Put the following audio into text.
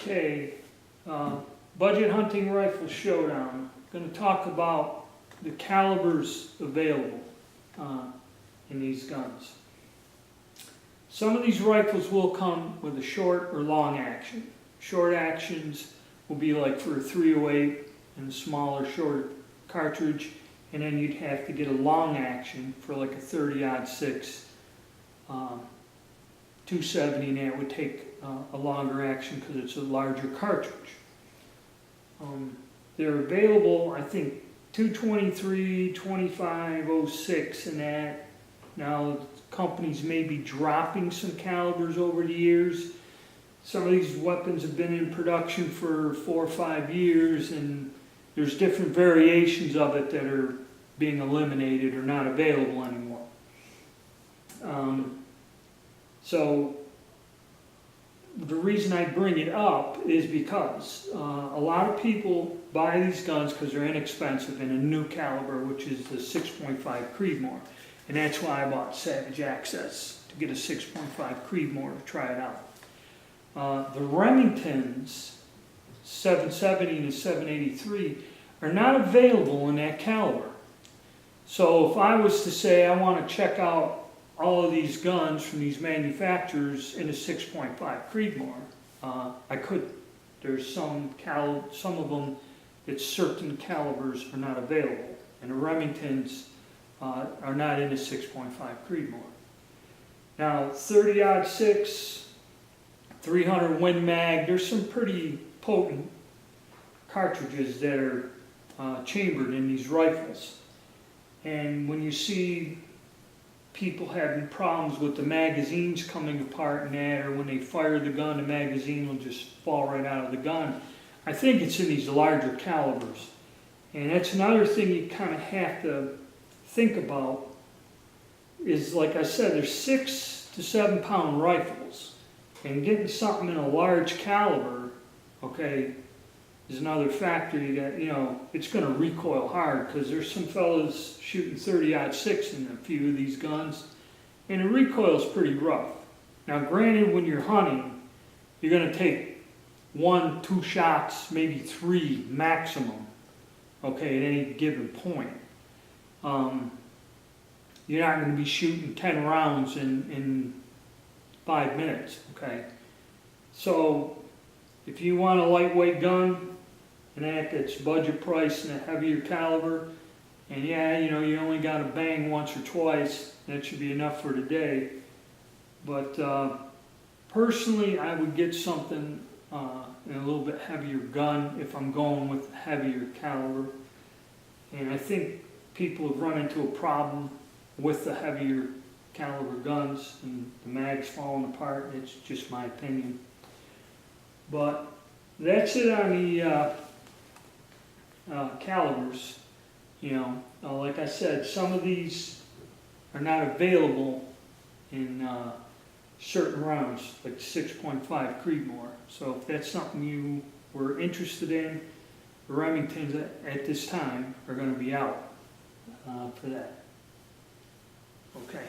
Okay, Budget Hunting Rifle Showdown. Going to talk about the calibers available in these guns. Some of these rifles will come with a short or long action. Short actions will be like for a 308 and a smaller, short cartridge, and then you'd have to get a long action for like a 30-06 270, and that would take a longer action because it's a larger cartridge. They're available, I think, 223, 25, 06, and that. Now, companies may be dropping some calibers over the years. Some of these weapons have been in production for 4 or 5 years, and there's different variations of it that are being eliminated or not available anymore. So the reason I bring it up is because a lot of people buy these guns because they're inexpensive in a new caliber, which is the 6.5 Creedmoor. And that's why I bought Savage Access, to get a 6.5 Creedmoor to try it out. The Remingtons 770 and 783 are not available in that caliber. So if I was to say I want to check out all of these guns from these manufacturers in a 6.5 Creedmoor, I could. There's some of them that certain calibers are not available, and the Remingtons are not in a 6.5 Creedmoor. Now, 30-06, 300 Win Mag, there's some pretty potent cartridges that are chambered in these rifles. And when you see people having problems with the magazines coming apart and that, or when they fire the gun, the magazine will just fall right out of the gun, I think it's in these larger calibers. And that's another thing you kind of have to think about is, like I said, there's 6 to 7 pound rifles, and getting something in a large caliber, okay, is another factor. You got, it's going to recoil hard, because there's some fellas shooting 30-06 in a few of these guns, and the recoil's pretty rough. Now, granted, when you're hunting, you're going to take 1, 2 shots, maybe 3 maximum, okay, at any given point. You're not going to be shooting 10 rounds in 5 minutes, okay? So if you want a lightweight gun and that's budget price and a heavier caliber, and you only got to bang once or twice, that should be enough for today. But personally, I would get something in a little bit heavier gun if I'm going with a heavier caliber. And I think people have run into a problem with the heavier caliber guns and the mags falling apart. It's just my opinion. But that's it on the calibers. Like I said, some of these are not available in certain rounds, like 6.5 Creedmoor. So if that's something you were interested in, the Remingtons at this time are going to be out for that. Okay.